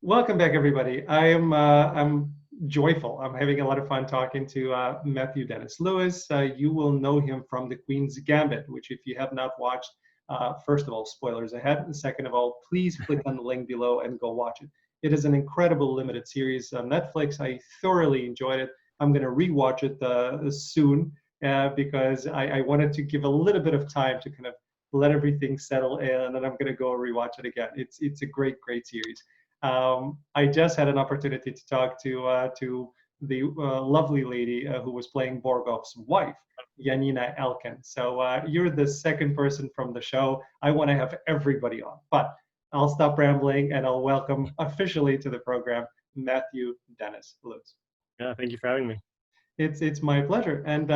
Welcome back, everybody. I'm joyful. I'm having a lot of fun talking to Matthew Dennis Lewis. You will know him from The Queen's Gambit, which, if you have not watched, first of all, spoilers ahead, and second of all, please click on the link below and go watch it. It is an incredible limited series on Netflix. I thoroughly enjoyed it. I'm going to rewatch it soon because I wanted to give a little bit of time to kind of let everything settle in, and then I'm going to go rewatch it again. It's a great series. I just had an opportunity to talk to the lovely lady who was playing Borgov's wife, Janina Elkin. So you're the second person from the show. I want to have everybody on, but I'll stop rambling and I'll welcome officially to the program Matthew Dennis Lewis. Yeah, thank you for having me. It's my pleasure, and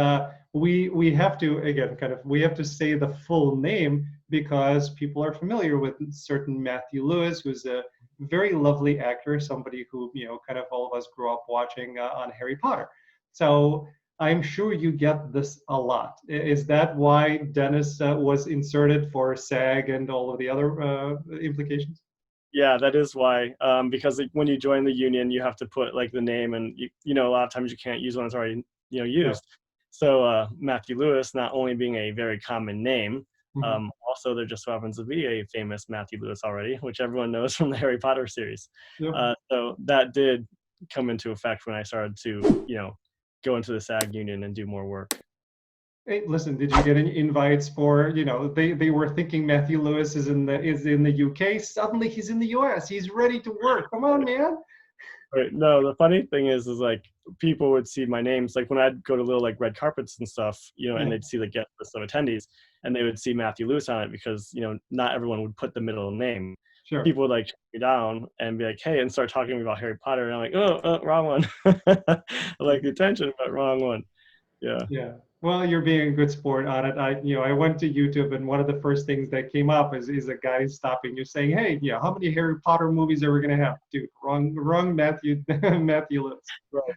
we have to again we have to say the full name because people are familiar with certain Matthew Lewis, who's a very lovely actor, somebody who kind of all of us grew up watching on Harry Potter. So I'm sure you get this a lot. Is that why Dennis was inserted for SAG and all of the other implications? Yeah, that is why. Because when you join the union, you have to put like the name, and a lot of times you can't use one that's already used. Yeah. So Matthew Lewis, not only being a very common name, also there just so happens to be a famous Matthew Lewis already, which everyone knows from the Harry Potter series. Yep. So that did come into effect when I started to go into the SAG union and do more work. Hey, listen, did you get any invites for, they were thinking Matthew Lewis is in the UK. Suddenly he's in the US. He's ready to work. Come on, man. Right. No, the funny thing is like people would see my names, like when I'd go to little like red carpets and stuff, and they'd see the guest list of attendees, and they would see Matthew Lewis on it because, not everyone would put the middle name. Sure. People would like check me down and be like, hey, and start talking to me about Harry Potter. And I'm like, oh, wrong one. I like the attention, but wrong one. Yeah. Yeah. Well, you're being a good sport on it. I went to YouTube, and one of the first things that came up is a guy stopping you saying, hey, how many Harry Potter movies are we going to have? Dude, wrong Matthew Lewis. Right.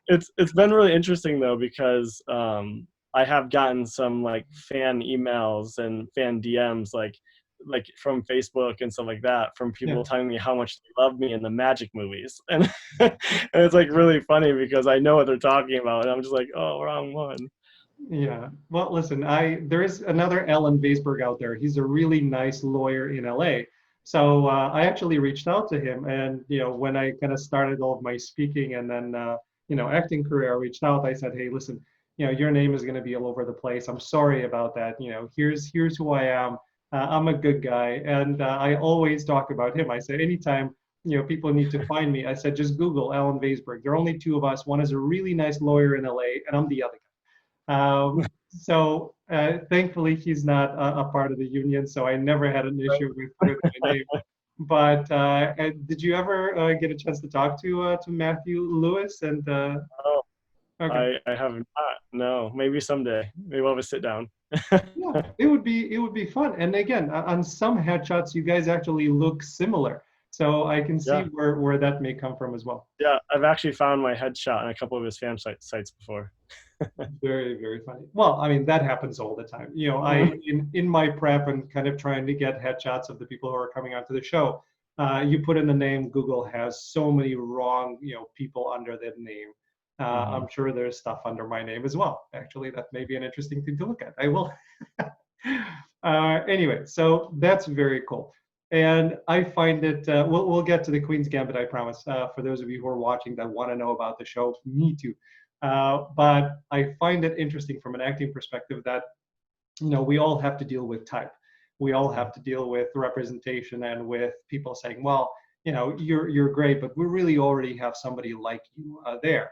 It's been really interesting though, because I have gotten some like fan emails and fan DMs like from Facebook and stuff like that, from people telling me how much they love me in the magic movies. And, and it's like really funny because I know what they're talking about, and I'm just like, oh, wrong one. Yeah. Well, listen, there is another Alan Weisberg out there. He's a really nice lawyer in LA. So I actually reached out to him, and when I kind of started all of my speaking and then acting career, I reached out. I said, hey, listen, your name is going to be all over the place. I'm sorry about that. Here's who I am. I'm a good guy, and I always talk about him. I said, anytime people need to find me, I said, just Google Alan Weisberg. There are only two of us. One is a really nice lawyer in LA, and I'm the other guy. So thankfully he's not a part of the union, so I never had an issue with my name. But did you ever get a chance to talk to Matthew Lewis? And oh, okay. I have not. No, maybe someday. Maybe we'll have a sit down. Yeah, it would be fun. And again, on some headshots, you guys actually look similar. So I can see where that may come from as well. Yeah, I've actually found my headshot on a couple of his fan sites before. Very funny. Well, I mean, that happens all the time. I in my prep and kind of trying to get headshots of the people who are coming onto the show, you put in the name, Google has so many wrong people under that name. I'm sure there's stuff under my name as well. Actually, that may be an interesting thing to look at. I will. Anyway, so that's very cool. And I find it, we'll get to the Queen's Gambit, I promise, for those of you who are watching that want to know about the show, me too. But I find it interesting from an acting perspective that, we all have to deal with type. We all have to deal with representation and with people saying, well, you're great, but we really already have somebody like you there.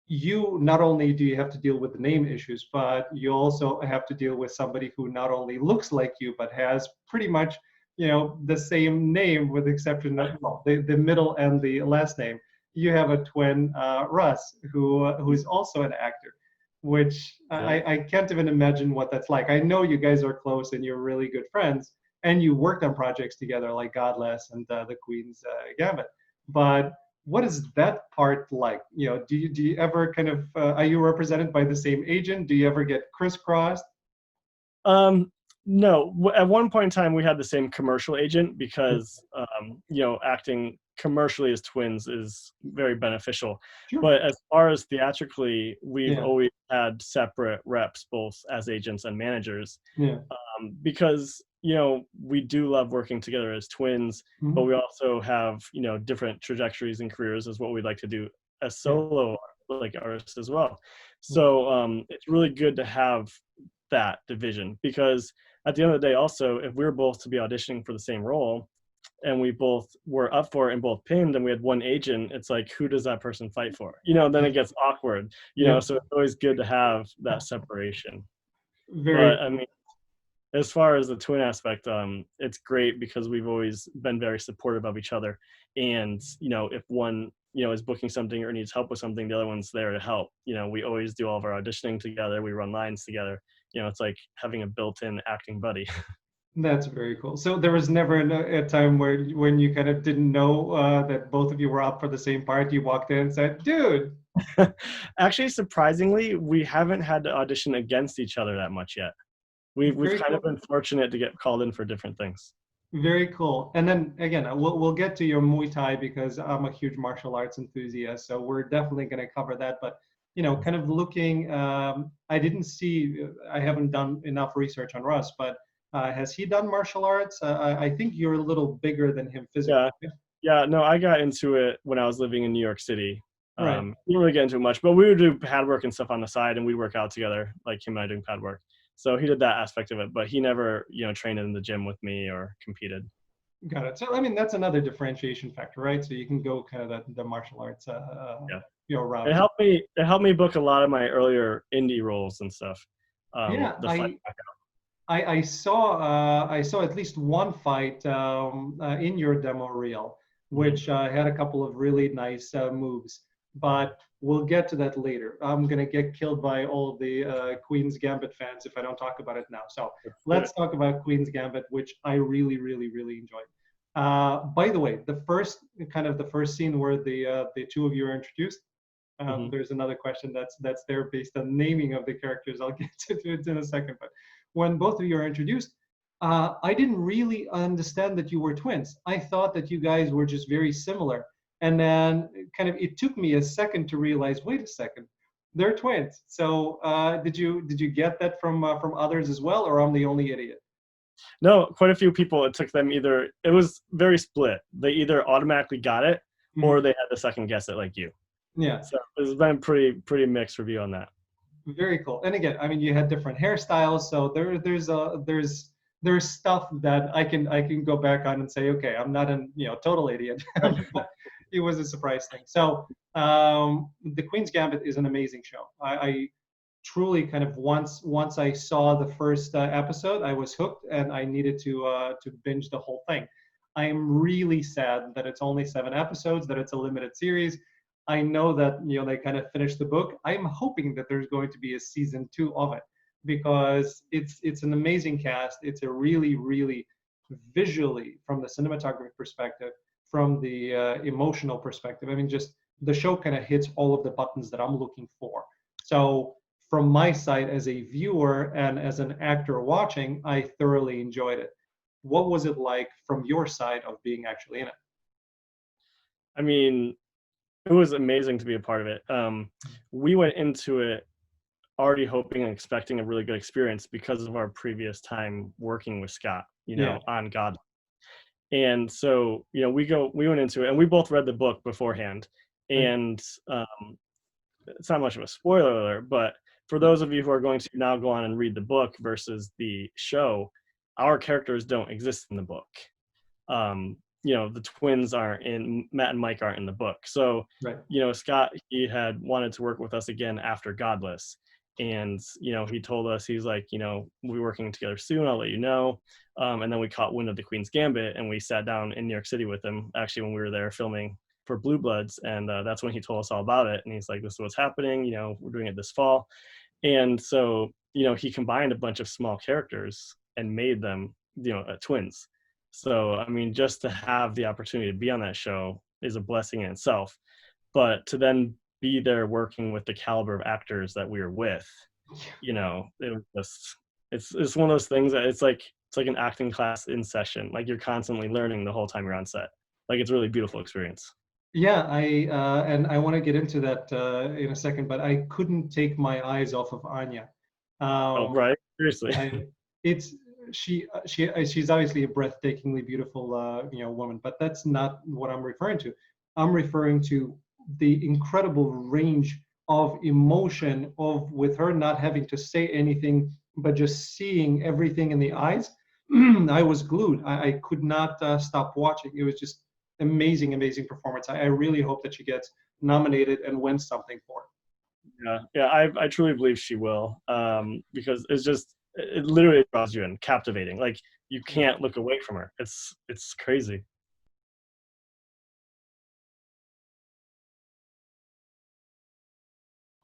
You not only do you have to deal with the name issues, but you also have to deal with somebody who not only looks like you, but has pretty much the same name, with the exception of the middle and the last name. You have a twin, Russ, who's also an actor, which I can't even imagine what that's like. I know you guys are close and you're really good friends, and you worked on projects together like Godless and the Queen's Gambit. But what is that part like? Do you ever kind of are you represented by the same agent? Do you ever get crisscrossed? No, at one point in time we had the same commercial agent because acting commercially as twins is very beneficial. Sure. But as far as theatrically, we've Yeah. always had separate reps, both as agents and managers, Yeah. because we do love working together as twins, but Mhm. we also have different trajectories and careers as what we'd like to do as Yeah. solo like artists as well. Yeah. So it's really good to have that division, because at the end of the day, also, if we were both to be auditioning for the same role and we both were up for it and both pinned and we had one agent, it's like, who does that person fight for? Then it gets awkward, Yeah. so it's always good to have that separation. Very But I mean, as far as the twin aspect, it's great because we've always been very supportive of each other. And, if one, is booking something or needs help with something, the other one's there to help. We always do all of our auditioning together. We run lines together. It's like having a built-in acting buddy. That's very cool. So there was never a time where when you kind of didn't know that both of you were up for the same part, you walked in and said, "Dude." Actually, surprisingly, we haven't had to audition against each other that much yet. We've Very kind cool. of been fortunate to get called in for different things. Very cool. And then again, we'll get to your Muay Thai because I'm a huge martial arts enthusiast. So we're definitely going to cover that. But kind of looking, I didn't see, I haven't done enough research on Russ, but has he done martial arts? I think you're a little bigger than him physically. Yeah. Yeah, no, I got into it when I was living in New York City. Right. Didn't really get into it much, but we would do pad work and stuff on the side, and we work out together, like him and I doing pad work. So he did that aspect of it, but he never, trained in the gym with me or competed. Got it. So I mean, that's another differentiation factor, right? So you can go kind of the martial arts, Yeah. route. It helped me book a lot of my earlier indie roles and stuff. Yeah, The fight back I saw at least one fight in your demo reel, which had a couple of really nice moves. But we'll get to that later. I'm gonna get killed by all of the Queen's Gambit fans if I don't talk about it now. So let's talk about Queen's Gambit, which I really, really, really enjoyed. By the way, the first scene where the two of you are introduced. There's another question that's there based on naming of the characters. I'll get to it in a second. But when both of you are introduced, I didn't really understand that you were twins. I thought that you guys were just very similar. And then kind of it took me a second to realize, wait a second, they're twins. So did you get that from others as well, or I'm the only idiot? No, quite a few people, it took them it was very split. They either automatically got it or they had to second guess it like you. Yeah. So it's been pretty mixed review on that. Very cool. And again, I mean, you had different hairstyles, so there's stuff that I can go back on and say, okay, I'm not a total idiot. But it was a surprise thing. So the Queen's Gambit is an amazing show. I truly kind of once I saw the first episode, I was hooked, and I needed to binge the whole thing. I am really sad that it's only 7 episodes, that it's a limited series. I know that they kind of finished the book. I'm hoping that there's going to be a season 2 of it, because it's an amazing cast. It's a really, really visually, from the cinematography perspective, from the emotional perspective. I mean, just the show kind of hits all of the buttons that I'm looking for. So from my side as a viewer and as an actor watching, I thoroughly enjoyed it. What was it like from your side of being actually in it? I mean, it was amazing to be a part of it. We went into it already hoping and expecting a really good experience because of our previous time working with Scott, on God. And so, we went into it, and we both read the book beforehand. And it's not much of a spoiler alert, but for those of you who are going to now go on and read the book versus the show, our characters don't exist in the book. The twins aren't in, Matt and Mike aren't in the book. So, Scott, he had wanted to work with us again after Godless. And, he told us, he's like, we'll be working together soon, I'll let you know. And then we caught wind of the Queen's Gambit, and we sat down in New York City with him, actually, when we were there filming for Blue Bloods. And that's when he told us all about it. And he's like, this is what's happening, we're doing it this fall. And so, he combined a bunch of small characters and made them, twins. So, I mean, just to have the opportunity to be on that show is a blessing in itself. But to then be there working with the caliber of actors that we were with, it was just, it's one of those things that it's like an acting class in session. Like, you're constantly learning the whole time you're on set. Like it's a really beautiful experience. Yeah, and I want to get into that in a second, but I couldn't take my eyes off of Anya. Oh, Um, right. Seriously. I, it's she's obviously a breathtakingly beautiful woman, but that's not what I'm referring to. I'm referring to the incredible range of emotion of with her not having to say anything, but just seeing everything in the eyes. I was glued. I could not stop watching. It was just amazing, amazing performance. I really hope that she gets nominated and wins something for it. Yeah, yeah, I truly believe she will, because it literally draws you in, captivating. Like you can't look away from her. It's crazy.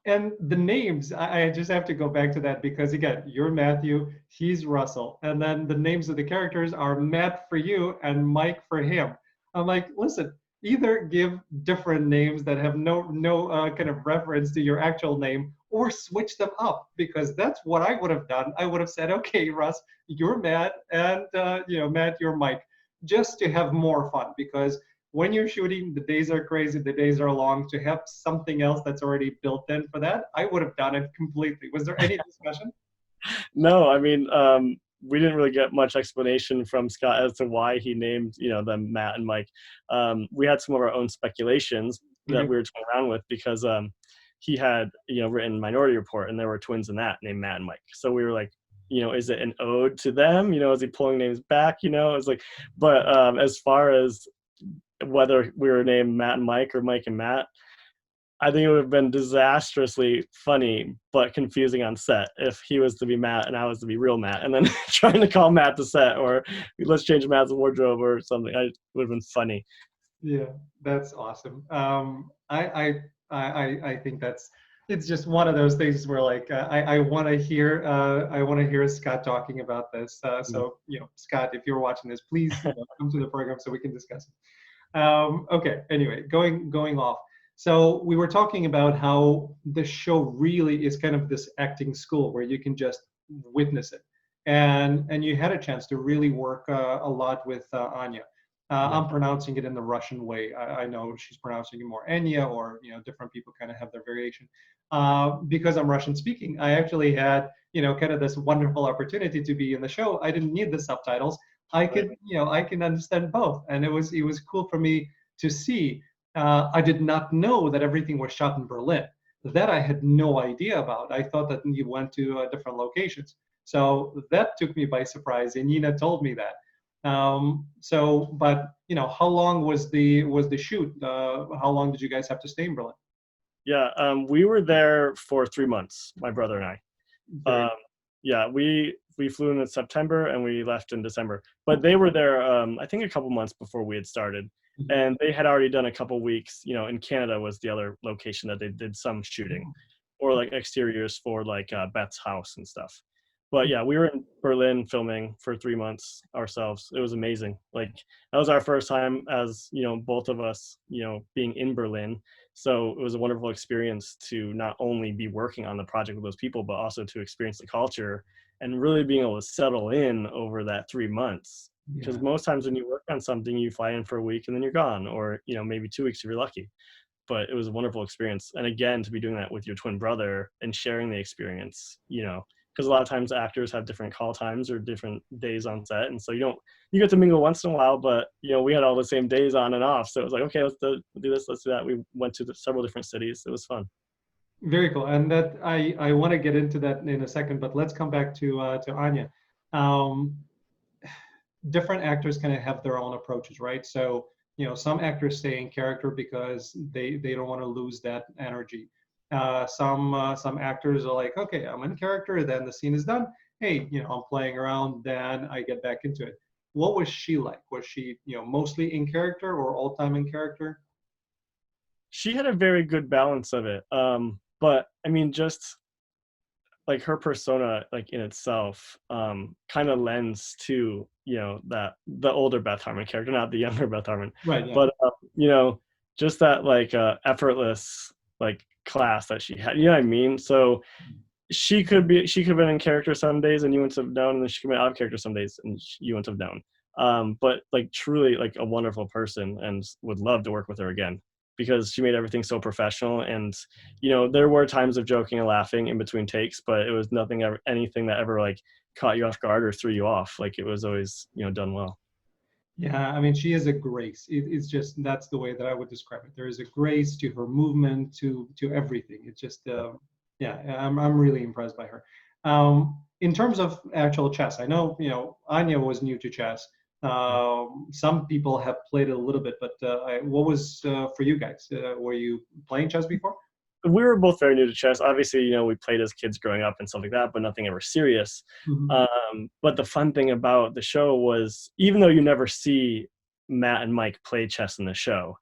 And the names, I just have to go back to that because again, you're Matthew, he's Russell, and then the names of the characters are Matt for you and Mike for him. I'm like, listen, either give different names that have no kind of reference to your actual name, or switch them up because that's what I would have done. I would have said, okay, Russ, you're Matt, and Matt, you're Mike, just to have more fun because when you're shooting, the days are crazy, the days are long. To have something else that's already built in for that, I would have done it completely. Was there any discussion? No, I mean, we didn't really get much explanation from Scott as to why he named, them Matt and Mike. We had some of our own speculations that Mhm. we were toying around with because he had, written Minority Report, and there were twins in that named Matt and Mike. So we were like, is it an ode to them? Is he pulling names back? It's like, but as far as whether we were named Matt and Mike or Mike and Matt, I think it would have been disastrously funny but confusing on set if he was to be Matt and I was to be real Matt, and then trying to call Matt to set, or let's change Matt's wardrobe or something. It would have been funny. Yeah, that's awesome. I think it's just one of those things where like I want to hear Scott talking about this. So Scott, if you're watching this, please come to the program so we can discuss it. Okay. Anyway, going off. So we were talking about how the show really is kind of this acting school where you can just witness it, and you had a chance to really work a lot with Anya. I'm pronouncing it in the Russian way. I know she's pronouncing it more Enya, or different people kind of have their variation. Because I'm Russian speaking, I actually had kind of this wonderful opportunity to be in the show. I didn't need the subtitles. I could I can understand both, and it was cool for me to see. I did not know that everything was shot in Berlin. That I had no idea about. I thought that you went to different locations. So that took me by surprise, and Nina told me that. But how long was the shoot? How long did you guys have to stay in Berlin? Yeah, we were there for 3 months, my brother and I. Very. Yeah, we flew in September and we left in December. But they were there, I think, a couple months before we had started, and they had already done a couple weeks. In Canada was the other location that they did some shooting, or like exteriors for like Beth's house and stuff. But yeah, we were in Berlin filming for 3 months ourselves. It was amazing. Like that was our first time as both of us being in Berlin. So it was a wonderful experience to not only be working on the project with those people, but also to experience the culture and really being able to settle in over that 3 months. Because Yeah. most times when you work on something, you fly in for a week and then you're gone, or maybe 2 weeks if you're lucky. But it was a wonderful experience. And again, to be doing that with your twin brother and sharing the experience, because a lot of times actors have different call times or different days on set, and so you get to mingle once in a while, but we had all the same days on and off, so it was like, okay, let's do this, let's do that. We went to several different cities. It was fun. Very cool. And that I want to get into that in a second, but let's come back to Anya. Um, Different actors kind of have their own approaches, right? So some actors stay in character because they don't want to lose that energy. Some actors are like, okay, I'm in character, then the scene is done. Hey, I'm playing around, then I get back into it. What was she like? Was she mostly in character or all time in character? She had a very good balance of it, but I mean, just like her persona, like in itself, kind of lends to that the older Beth Harmon character, not the younger Beth Harmon, Right. Yeah. but just that like effortless like class that she had. You know what I mean? So she could have been in character some days and you wouldn't have known, and then she could be out of character some days and you wouldn't have known. But like truly like a wonderful person, and would love to work with her again because she made everything so professional. And there were times of joking and laughing in between takes, but it was nothing ever, anything that ever like caught you off guard or threw you off. Like it was always done well. Yeah, I mean, she is a grace. It's just that's the way that I would describe it. There is a grace to her movement, to everything. It's just, yeah, I'm really impressed by her. In terms of actual chess, I know Anya was new to chess. Some people have played it a little bit, but what was for you guys? Were you playing chess before? We were both very new to chess. Obviously, we played as kids growing up and stuff like that, but nothing ever serious. Mhm. But the fun thing about the show was, even though you never see Matt and Mike play chess in the show,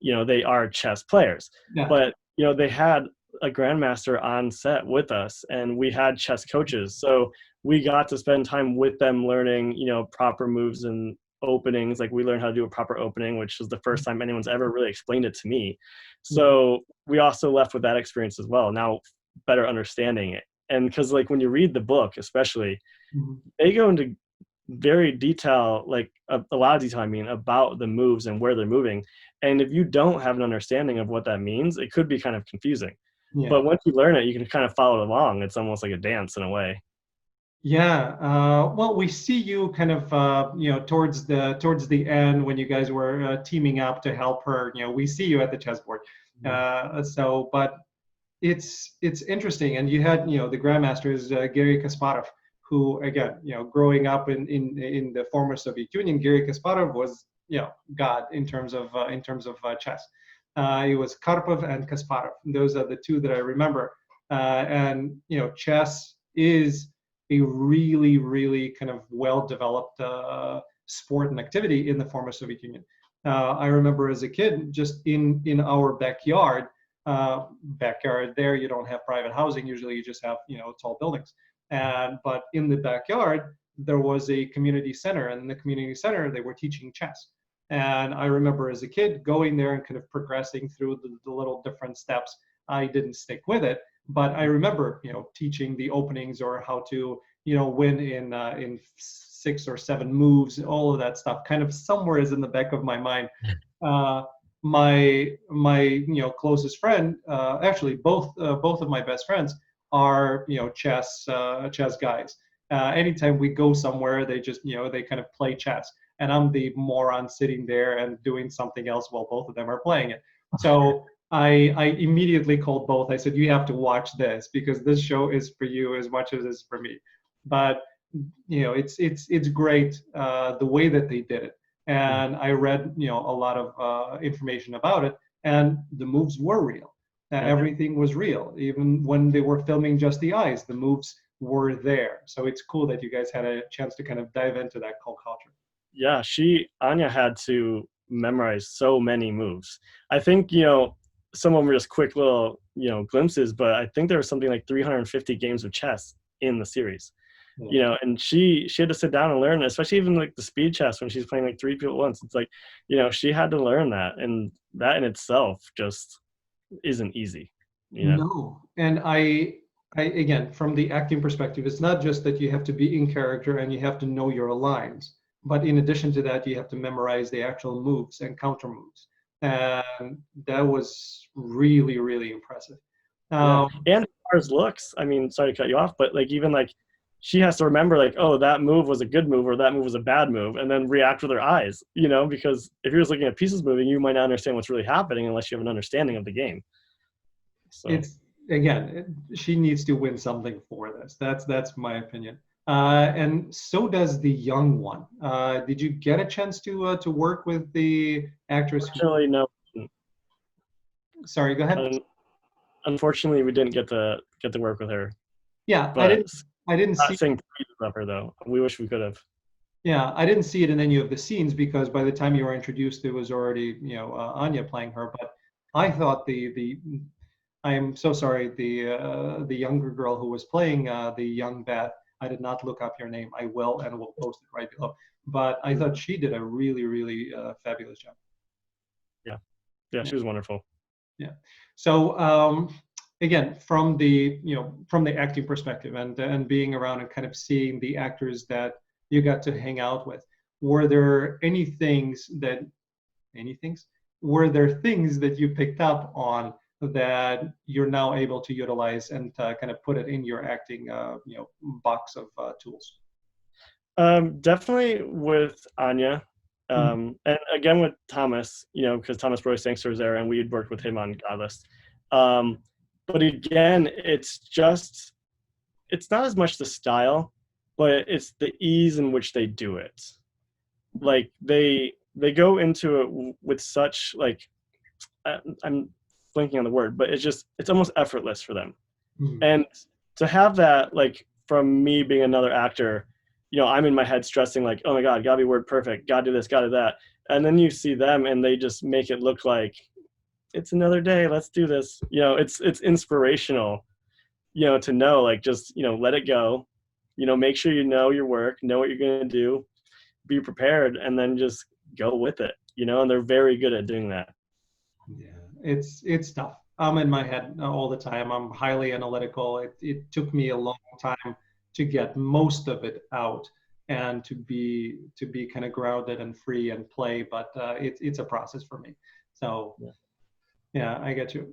they are chess players. Yeah. But they had a grandmaster on set with us, and we had chess coaches, so we got to spend time with them learning proper moves and openings. Like we learned how to do a proper opening, which was the first time anyone's ever really explained it to me. So we also left with that experience as well, now better understanding it. And because like when you read the book especially, Mhm. they go into very detail, like a lot of detail, I mean, about the moves and where they're moving. And if you don't have an understanding of what that means, it could be kind of confusing. Yeah. But once you learn it, you can kind of follow it along. It's almost like a dance in a way. Yeah, well, we see you kind of, towards the end when you guys were teaming up to help her. We see you at the chessboard. But it's interesting, and you had, the grandmaster is Garry Kasparov, who again, growing up in the former Soviet Union, Garry Kasparov was, God in terms of chess. It was Karpov and Kasparov. Those are the two that I remember. And chess is a really, really kind of well-developed sport and activity in the former Soviet Union. I remember as a kid, just in our backyard. Backyard there, you don't have private housing. Usually, you just have tall buildings. But in the backyard, there was a community center, and in the community center, they were teaching chess. And I remember as a kid going there and kind of progressing through the little different steps. I didn't stick with it, but I remember, teaching the openings or how to, win in 6 or 7 moves. All of that stuff, kind of somewhere is in the back of my mind. Uh, my closest friend, actually both of my best friends are chess guys. Anytime we go somewhere, they just they kind of play chess, and I'm the moron sitting there and doing something else while both of them are playing it. So I immediately called both. I said, you have to watch this because this show is for you as much as it's for me. But it's great the way that they did it. And I read a lot of information about it, and the moves were real. Everything was real. Even when they were filming Just the Eyes, the moves were there. So it's cool that you guys had a chance to kind of dive into that culture. Yeah, Anya had to memorize so many moves. I think, some of them were just quick little, glimpses, but I think there was something like 350 games of chess in the series. And she had to sit down and learn, especially even like the speed chess when she's playing like 3 people at once. It's like, she had to learn that, and that in itself just isn't easy. No, and I again, from the acting perspective, it's not just that you have to be in character and you have to know your lines, but in addition to that, you have to memorize the actual moves and counter moves, and that was really, really impressive. Yeah. Um, And as far as looks, I mean, sorry to cut you off, but like even like she has to remember like, oh, that move was a good move or that move was a bad move, and then react with her eyes, because if you're just looking at pieces moving, you might not understand what's really happening unless you have an understanding of the game. So it's again, she needs to win something for this. That's my opinion. And so does the young one. Did you get a chance to work with the actress? unfortunately, no. Sorry, go ahead. Unfortunately, we didn't get to work with her. Yeah, But I didn't not see. saying praises of her though. We wish we could have. Yeah, I didn't see it in any of the scenes because by the time you were introduced, there was already Anya playing her. But I thought the I am so sorry the younger girl who was playing the young Beth. I did not look up your name. I will, and we'll post it right below. But I thought she did a really, really fabulous job. Yeah, she was wonderful. Yeah. So again, from the from the acting perspective and being around and kind of seeing the actors that you got to hang out with, were there any things that were there things that you picked up on that you're now able to utilize and kind of put it in your acting box of tools? Definitely with Anya. And again with Thomas, because Thomas Roy Sangster was there and we had worked with him on Godless. But again, it's not as much the style, but it's the ease in which they do it. Like they go into it with such like, I'm blanking on the word, but it's almost effortless for them. And to have that, like from me being another actor, I'm in my head stressing like, oh my God, gotta be word perfect, gotta do this, gotta do that. And then you see them and they just make it look like it's another day, let's do this. It's inspirational, to know like just, let it go, make sure you know your work, know what you're gonna do, be prepared, and then just go with it, and they're very good at doing that. Yeah, it's tough. I'm in my head all the time. I'm highly analytical. It took me a long time to get most of it out and to be kind of grounded and free and play, but it's a process for me. So yeah, I get you.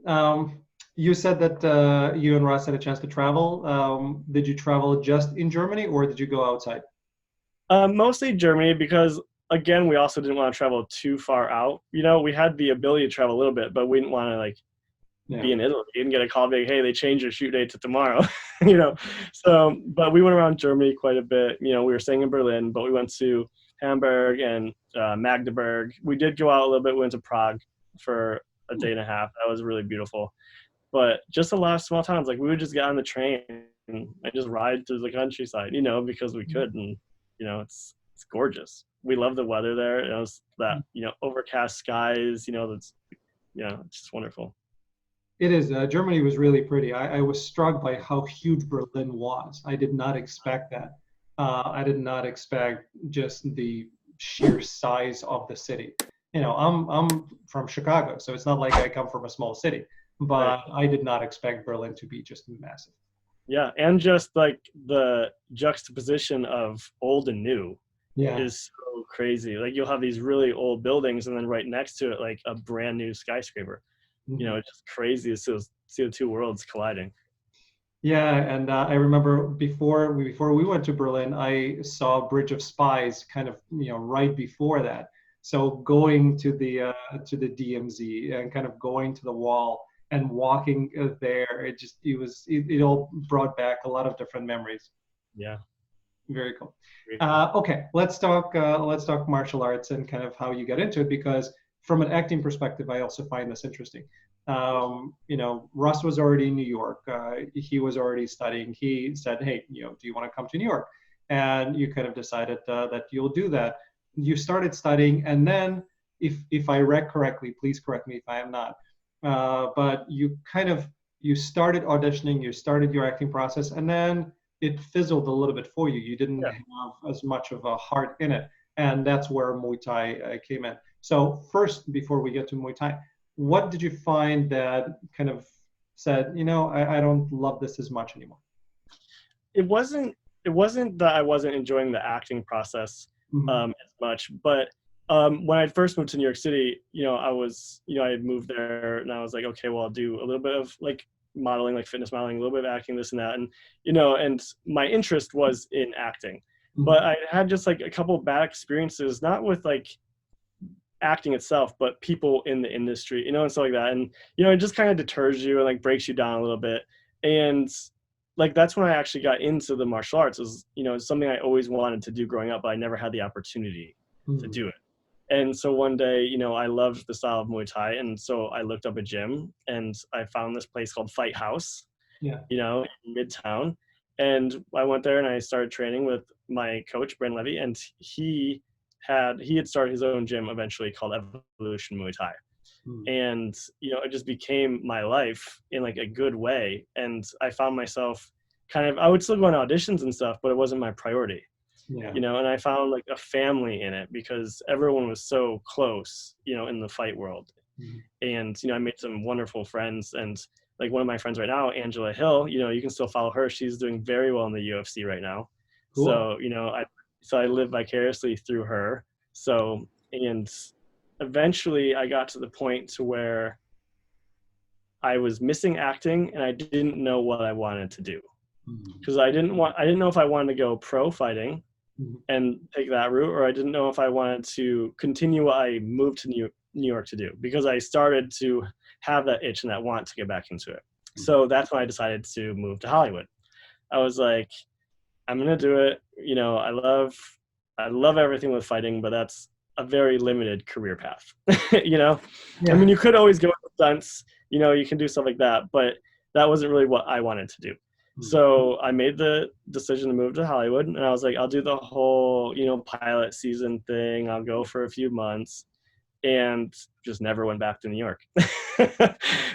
You said that you and Russ had a chance to travel. Did you travel just in Germany or did you go outside? Mostly Germany, because again, we also didn't want to travel too far out. We had the ability to travel a little bit, but we didn't want to like be in Italy and get a call like, hey, they changed your shoot date to tomorrow. So, but we went around Germany quite a bit. We were staying in Berlin, but we went to Hamburg and Magdeburg. We did go out a little bit. We went to Prague for a day and a half. That was really beautiful. But just a lot of small towns. Like we would just get on the train and just ride to the countryside, because we could. And, it's gorgeous. We love the weather there. It's that, overcast skies, that's, it's just wonderful. It is. Germany was really pretty. I was struck by how huge Berlin was. I did not expect that. I did not expect just the sheer size of the city. I'm from Chicago, so it's not like I come from a small city, but I did not expect Berlin to be just massive. Yeah, and just like the juxtaposition of old and new is so crazy. Like you'll have these really old buildings and then right next to it, like a brand new skyscraper. It's just crazy to see the two worlds colliding. Yeah, and I remember before we went to Berlin, I saw Bridge of Spies kind of right before that. So going to the DMZ and kind of going to the wall and walking there, it all brought back a lot of different memories. Yeah, very cool. Okay, let's talk martial arts and kind of how you got into it, because from an acting perspective, I also find this interesting. Russ was already in New York. He was already studying. He said, hey, do you want to come to New York? And you kind of decided that you'll do that. You started studying, and then if I read correctly, please correct me if I am not, but you started auditioning, you started your acting process, and then it fizzled a little bit for you. You didn't have as much of a heart in it, and that's where Muay Thai came in. So first, before we get to Muay Thai, what did you find that kind of said, I don't love this as much anymore? It wasn't that I wasn't enjoying the acting process as much, but when I first moved to New York City, I was, I had moved there and I was like, okay, well, I'll do a little bit of like modeling, like fitness modeling, a little bit of acting, this and that. And, and my interest was in acting, but I had just like a couple of bad experiences, not with like acting itself, but people in the industry, and stuff like that. And, it just kind of deters you and like breaks you down a little bit. And like, that's when I actually got into the martial arts. Is, something I always wanted to do growing up, but I never had the opportunity to do it. And so one day, I loved the style of Muay Thai. And so I looked up a gym and I found this place called Fight House, in Midtown. And I went there and I started training with my coach, Brandon Levy. And he had started his own gym eventually called Evolution Muay Thai. And, it just became my life in like a good way. And I found myself I would still go on auditions and stuff, but it wasn't my priority. And I found like a family in it because everyone was so close, in the fight world. And, I made some wonderful friends, and like one of my friends right now, Angela Hill, you can still follow her. She's doing very well in the UFC right now. Cool. So, so I lived vicariously through her. So, and eventually I got to the point to where I was missing acting and I didn't know what I wanted to do. Because I didn't know if I wanted to go pro fighting and take that route, or I didn't know if I wanted to continue what I moved to New York to do, because I started to have that itch and that want to get back into it. So that's when I decided to move to Hollywood. I was like, I'm gonna do it. You know, I love everything with fighting, but that's a very limited career path. You know, Yeah. I mean, you could always go with stunts. You know, you can do stuff like that, but that wasn't really what I wanted to do. So I made the decision to move to Hollywood, and I was like, I'll do the whole, you know, pilot season thing. I'll go for a few months, and just never went back to New York.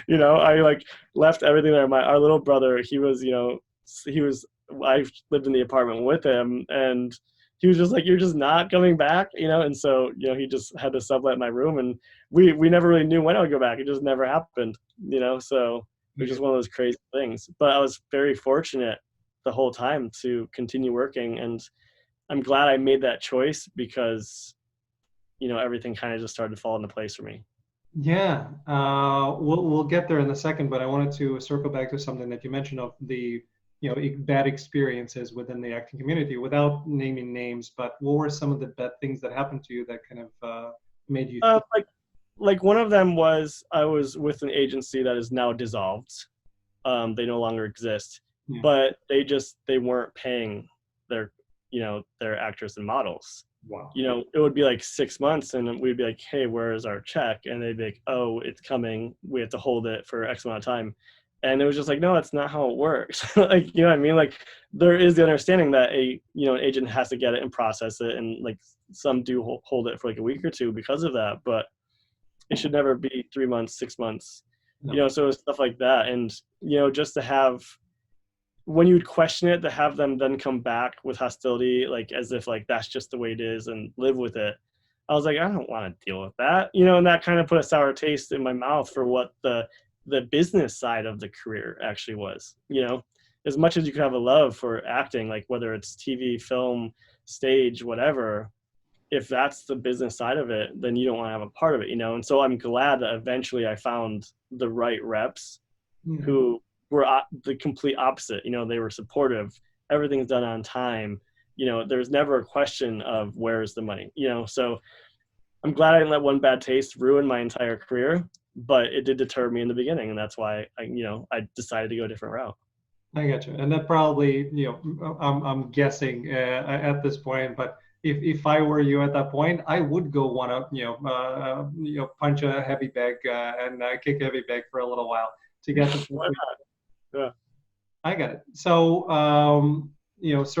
You know, I like left everything there. Our little brother, he was, you know, I lived in the apartment with him, and he was just like, you're just not coming back, you know? And so, you know, he just had to sublet my room, and we never really knew when I would go back. It just never happened, you know? So it was just one of those crazy things. But I was very fortunate the whole time to continue working, and I'm glad I made that choice, because, you know, everything kind of just started to fall into place for me. Yeah, we'll get there in a second, but I wanted to circle back to something that you mentioned of the, you know, bad experiences within the acting community, without naming names. But what were some of the bad things that happened to you that kind of made you? Like one of them was, I was with an agency that is now dissolved. They no longer exist, but they weren't paying their, you know, their actors and models. Wow. You know, it would be like 6 months, and we'd be like, hey, where is our check? And they'd be like, oh, it's coming. We have to hold it for X amount of time. And it was just like, no, that's not how it works. Like, you know what I mean? Like, there is the understanding that an agent has to get it and process it. And like, some do hold it for like a week or two because of that, but it should never be 3 months, 6 months, you know? So it was stuff like that. And, you know, just to have, when you'd question it, to have them then come back with hostility, like as if like that's just the way it is and live with it. I was like, I don't want to deal with that, you know, and that kind of put a sour taste in my mouth for what the business side of the career actually was. You know, as much as you could have a love for acting, like whether it's TV, film, stage, whatever, if that's the business side of it, then you don't want to have a part of it, you know? And so I'm glad that eventually I found the right reps who were the complete opposite. You know, they were supportive. Everything's done on time. You know, there's never a question of where's the money, you know? So I'm glad I didn't let one bad taste ruin my entire career, but it did deter me in the beginning. And that's why I decided to go a different route. I got you. And that probably, you know, I'm guessing at this point, but if I were you at that point, I would go want to, punch a heavy bag and kick a heavy bag for a little while to get the. Why not? Yeah. I got it. So, not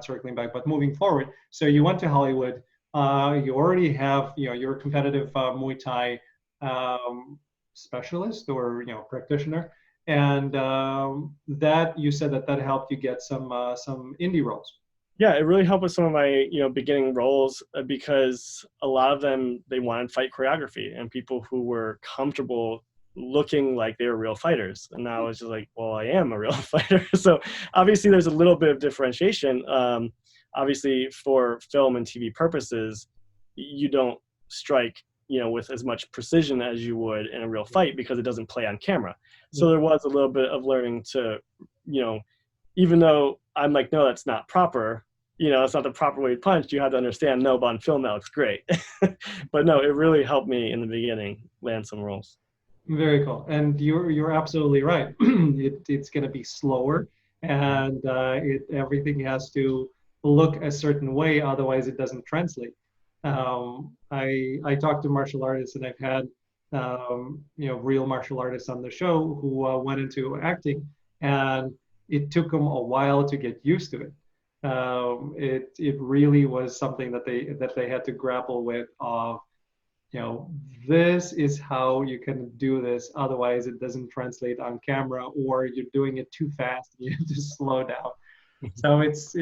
circling back, but moving forward. So you went to Hollywood. You already have, you know, you're a competitive Muay Thai specialist or, you know, practitioner. And that you said that helped you get some indie roles. Yeah, it really helped with some of my, you know, beginning roles, because a lot of them, they wanted fight choreography and people who were comfortable looking like they were real fighters. And I was just like, well, I am a real fighter. So obviously there's a little bit of differentiation. Obviously for film and TV purposes, you don't strike, you know, with as much precision as you would in a real fight, because it doesn't play on camera. So there was a little bit of learning to, you know, even though I'm like, no, that's not proper, you know, it's not the proper way to punch, you have to understand, no, but on film that looks great. But no, it really helped me in the beginning land some roles. Very cool. And you're absolutely right. It's going to be slower, and everything has to look a certain way, otherwise it doesn't translate. I talked to martial artists, and I've had real martial artists on the show who went into acting, and it took them a while to get used to it. It really was something that they had to grapple with. Of, you know, this is how you can do this, otherwise it doesn't translate on camera, or you're doing it too fast. You have to slow down. So it's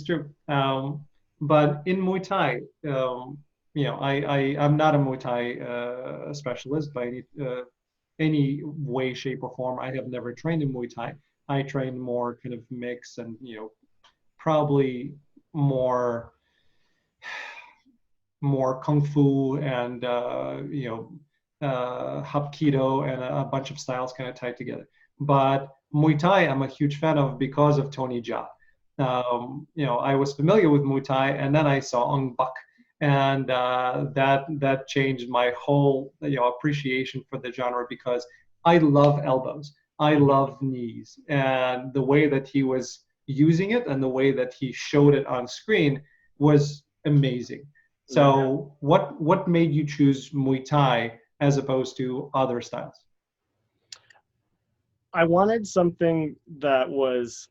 true. But in Muay Thai, I'm not a Muay Thai specialist by any way, shape, or form. I have never trained in Muay Thai. I train more kind of mix and, you know, probably more more kung fu and hapkido and a bunch of styles kind of tied together. But Muay Thai, I'm a huge fan of because of Tony Jaa. I was familiar with Muay Thai, and then I saw Ong Bak, and that changed my whole appreciation for the genre because I love elbows, I love knees, and the way that he was using it and the way that he showed it on screen was amazing. So, what made you choose Muay Thai as opposed to other styles? I wanted something that was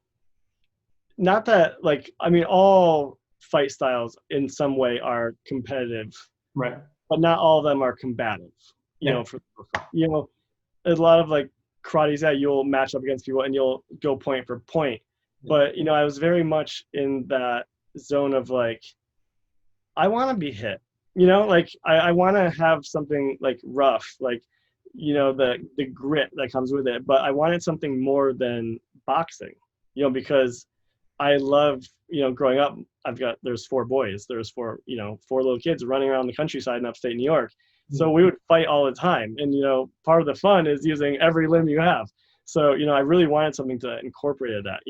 not that, like, I mean, all fight styles in some way are competitive, Right. but not all of them are combative. Yeah. A lot of like karate's that you'll match up against people and you'll go point for point. But I was very much in that zone of like, I want to be hit. Like I want to have something like rough, like the grit that comes with it. But I wanted something more than boxing, because I love, growing up, there's 4 boys, there's 4 little kids running around the countryside in upstate New York. So we would fight all the time. And, part of the fun is using every limb you have. So, I really wanted something to incorporate that,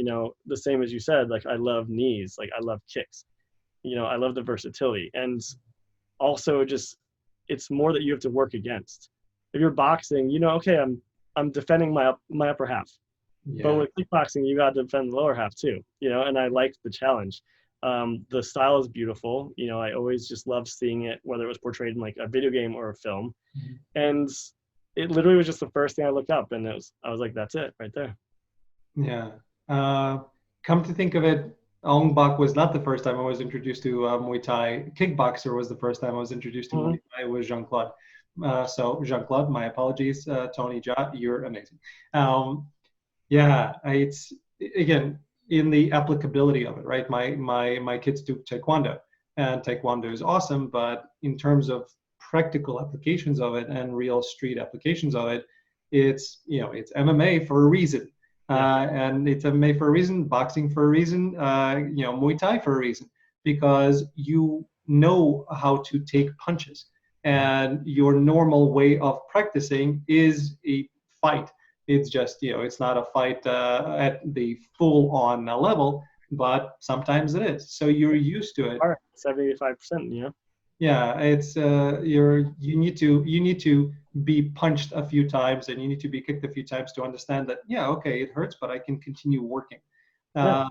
the same as you said, like I love knees, like I love kicks, I love the versatility. And also just, it's more that you have to work against. If you're boxing, okay, I'm defending my upper half. Yeah. But with kickboxing, you got to defend the lower half too, and I liked the challenge. The style is beautiful. I always just loved seeing it, whether it was portrayed in like a video game or a film. Mm-hmm. And it literally was just the first thing I looked up, and I was like, that's it right there. Yeah. Come to think of it, Ong Bak was not the first time I was introduced to Muay Thai. Kickboxer was the first time I was introduced to Muay Thai. It was Jean-Claude. So Jean-Claude, my apologies. Tony Jaa, you're amazing. It's again in the applicability of it, right? My kids do taekwondo, and taekwondo is awesome, but in terms of practical applications of it and real street applications of it, it's MMA for a reason, and it's MMA for a reason, boxing for a reason, Muay Thai for a reason, because you know how to take punches, and your normal way of practicing is a fight. It's just, it's not a fight at the full-on level, but sometimes it is. So you're used to it. 75%, Yeah, it's you need to be punched a few times and you need to be kicked a few times to understand that, okay, it hurts, but I can continue working. I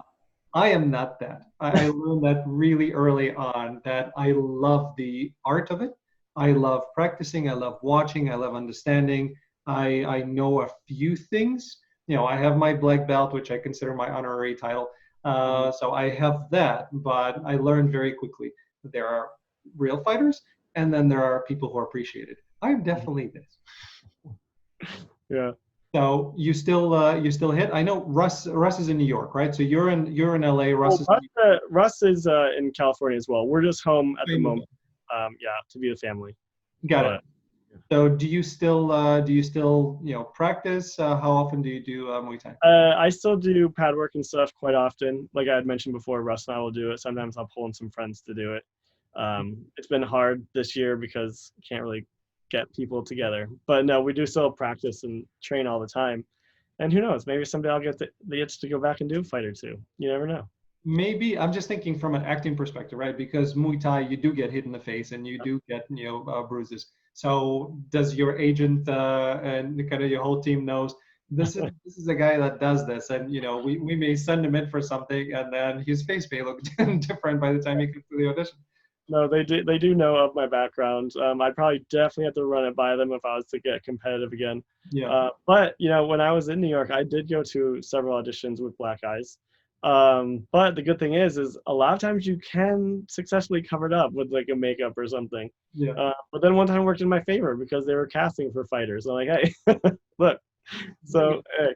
am not that. I learned that really early on, that I love the art of it. I love practicing. I love watching. I love understanding. I know a few things. I have my black belt, which I consider my honorary title. So I have that, but I learned very quickly that there are real fighters, and then there are people who are appreciated. I'm definitely this. Yeah. So you still hit. I know Russ is in New York, right? So you're in LA. Russ is in California as well. We're just home at the moment. To be with family. Got it. So do you still practice? How often do you do Muay Thai? I still do pad work and stuff quite often. Like I had mentioned before, Russ and I will do it. Sometimes I'll pull in some friends to do it. It's been hard this year because can't really get people together. But no, we do still practice and train all the time. And who knows? Maybe someday I'll get the itch to go back and do a fight or two. You never know. Maybe. I'm just thinking from an acting perspective, right? Because Muay Thai, you do get hit in the face and you do get bruises. So does your agent and kind of your whole team knows this is a guy that does this, and we may send him in for something, and then his face may look different by the time he comes to the audition. No, they do know of my background. I'd probably definitely have to run it by them if I was to get competitive again. Yeah. But when I was in New York, I did go to several auditions with black eyes. But the good thing is a lot of times you can successfully cover it up with like a makeup or something. Yeah. But then one time it worked in my favor because they were casting for fighters. I'm like, hey, look. So hey,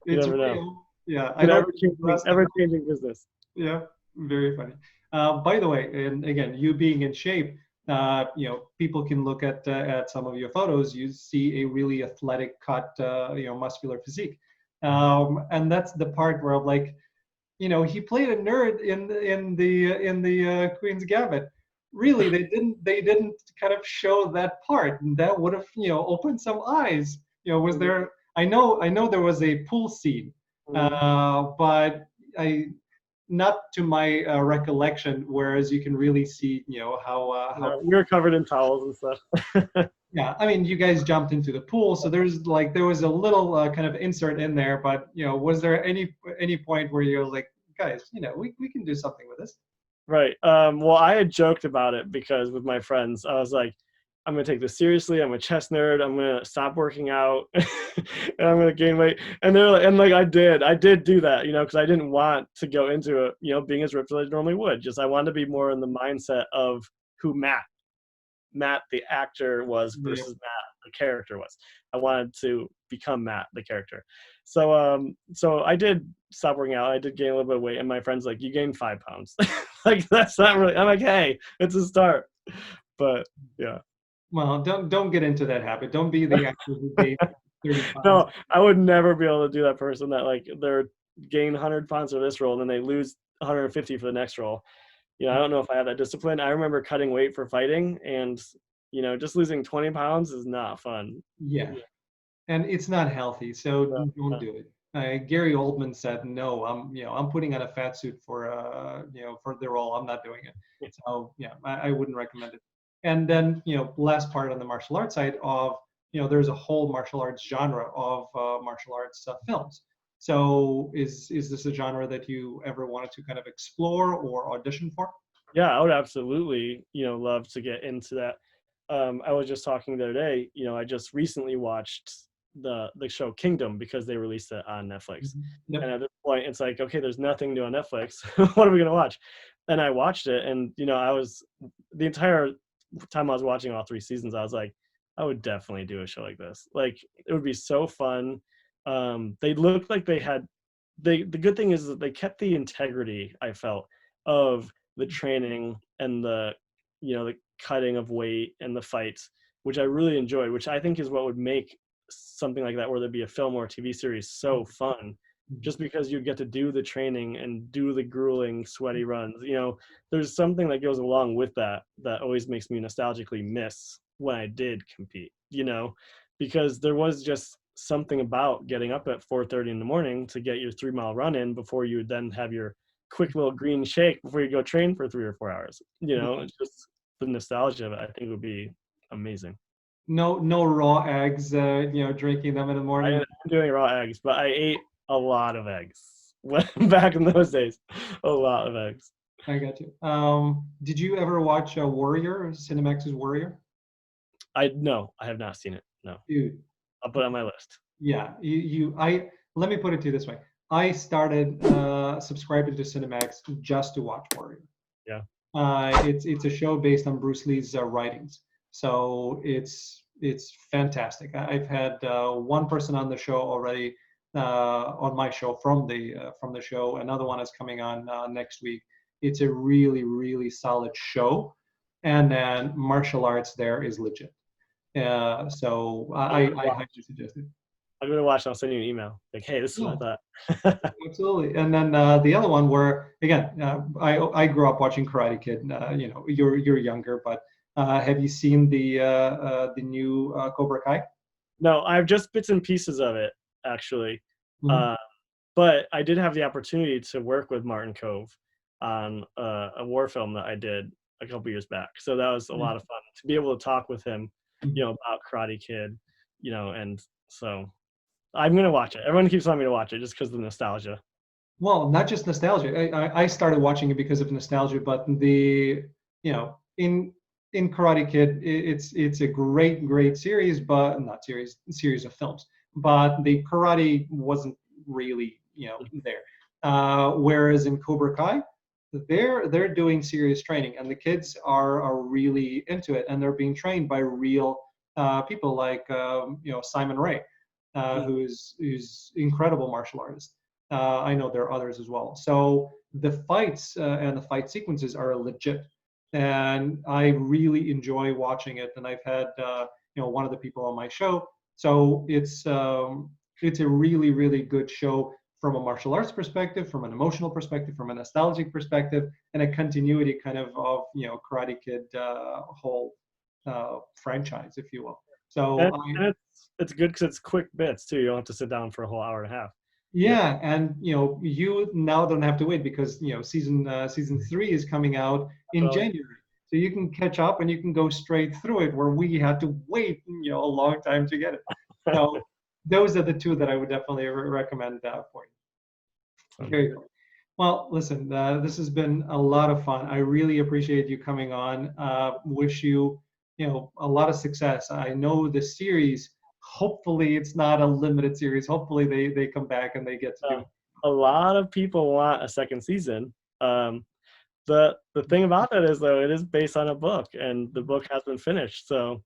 you never know. Yeah. Ever-changing business. Yeah. Very funny. By the way, and again, you being in shape, people can look at some of your photos. You see a really athletic, cut, muscular physique, and that's the part where I'm like, he played a nerd in the Queen's Gambit, really, they didn't kind of show that part, and that would have opened some eyes. Was there? I know there was a pool scene, Mhm. but I not to my recollection. Whereas you can really see how We were covered in towels and stuff. yeah, I mean, you guys jumped into the pool, so there was a little kind of insert in there, but was there any point where you're like, guys, we can do something with this? Right. Well, I had joked about it because with my friends, I was like, I'm gonna take this seriously. I'm a chess nerd. I'm gonna stop working out, and I'm gonna gain weight. And they're like, and like I did do that, because I didn't want to go into it, being as ripped as I normally would. Just I wanted to be more in the mindset of who Matt the actor was Yeah. versus Matt the character was. I wanted to become Matt the character. So I did stop working out. I did gain a little bit of weight, and my friend's like, "You gained 5 pounds." Like that's not really. I'm like, "Hey, it's a start." But yeah, Well, don't get into that habit. Don't be the actor who gained 30 pounds. no, I would never be able to do that person that like they're gain 100 pounds for this role and then they lose 150 for the next role. I don't know if I have that discipline. I remember cutting weight for fighting, and just losing 20 pounds is not fun. Yeah, and it's not healthy, so No, don't no. do it. Gary Oldman said, "No, I'm putting on a fat suit for for the role. I'm not doing it." So yeah, I wouldn't recommend it. And then last part on the martial arts side of there's a whole martial arts genre of martial arts films. So is this a genre that you ever wanted to kind of explore or audition for? Yeah, I would absolutely, love to get into that. I was just talking the other day, I just recently watched the show Kingdom because they released it on Netflix. Mhm. And Yep. at this point, it's like, okay, there's nothing new on Netflix. What are we gonna watch? And I watched it, and I was the entire time I was watching all 3 seasons, I was like, I would definitely do a show like this. Like, it would be so fun. They looked like they had. The good thing is that they kept the integrity, I felt, of the training and the cutting of weight and the fights, which I really enjoyed, which I think is what would make something like that, whether it be a film or a TV series, so fun. Mhm. Just because you get to do the training and do the grueling, sweaty runs. There's something that goes along with that always makes me nostalgically miss when I did compete. Because there was just something about getting up at 4:30 in the morning to get your 3 mile run in before you would then have your quick little green shake before you go train for 3 or 4 hours. It's just the nostalgia of it. I think would be amazing. No raw eggs, drinking them in the morning. I'm doing raw eggs, but I ate a lot of eggs back in those days. A lot of eggs. I got you. Did you ever watch Warrior, Cinemax's Warrior? No, I have not seen it. No, Dude, I'll put it on my list. yeah. Let me put it to you this way. I started subscribing to Cinemax just to watch Warrior. Yeah. It's a show based on Bruce Lee's writings, so it's fantastic. I've had one person on the show already on my show from the show. Another one is coming on next week. It's a really solid show, and then martial arts there is legit. So I highly suggest it. I'm gonna watch. I'll send you an email. Like, hey, this is Yeah. what I thought. Absolutely. And then the other one where again, I grew up watching Karate Kid. You're younger, but have you seen the new Cobra Kai? No, I have just bits and pieces of it actually. Mhm. Uh, but I did have the opportunity to work with Martin Cove on a war film that I did a couple years back. So that was a lot of fun to be able to talk with him, about Karate Kid, and so I'm gonna watch it. Everyone keeps telling me to watch it just because of the nostalgia. Well, not just nostalgia. I started watching it because of nostalgia, but the in Karate Kid, it's a great series, but not series of films. But the karate wasn't really there. Whereas in Cobra Kai, they're doing serious training, and the kids are really into it, and they're being trained by real people like Simon Ray, Mm. who's incredible martial artist. I know there are others as well. So the fights and the fight sequences are legit, and I really enjoy watching it. And I've had one of the people on my show, so it's a really good show from a martial arts perspective, from an emotional perspective, from a nostalgic perspective, and a continuity kind of Karate Kid whole franchise, if you will. So and it's good because it's quick bits too. You don't have to sit down for a whole hour and a half. yeah, and you now don't have to wait because season 3 is coming out in January, so you can catch up and you can go straight through it where we had to wait a long time to get it. So those are the two that I would definitely recommend for you. Very cool. Well, listen, this has been a lot of fun. I really appreciate you coming on. Wish you a lot of success. I know the series. Hopefully, it's not a limited series. Hopefully, they come back and they get to do it. A lot of people want a second season. The thing about that is, though, it is based on a book, and the book has been finished, so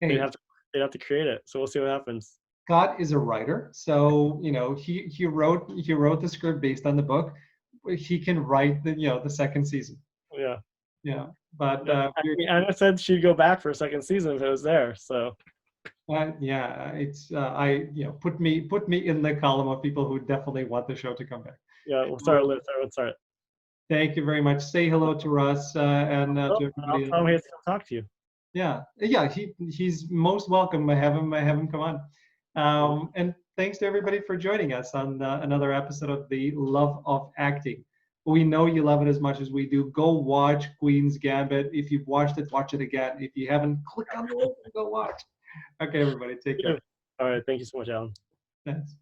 they have to create it. So we'll see what happens. Scott is a writer, so he wrote the script based on the book. He can write the second season. Yeah, but Anna said she'd go back for a second season if it was there. So yeah, it's put me in the column of people who definitely want the show to come back. Yeah, we'll start. Let's start. Thank you very much. Say hello to Russ and to everybody. I'll tell him he has to come talk to you. Yeah, he's most welcome. I have him come on. And thanks to everybody for joining us on another episode of The Love of Acting. We know you love it as much as we do. Go watch Queen's Gambit. If you've watched it, watch it again. If you haven't, click on the link and go watch. Okay, everybody, take care. All right, thank you so much, Alan. Thanks.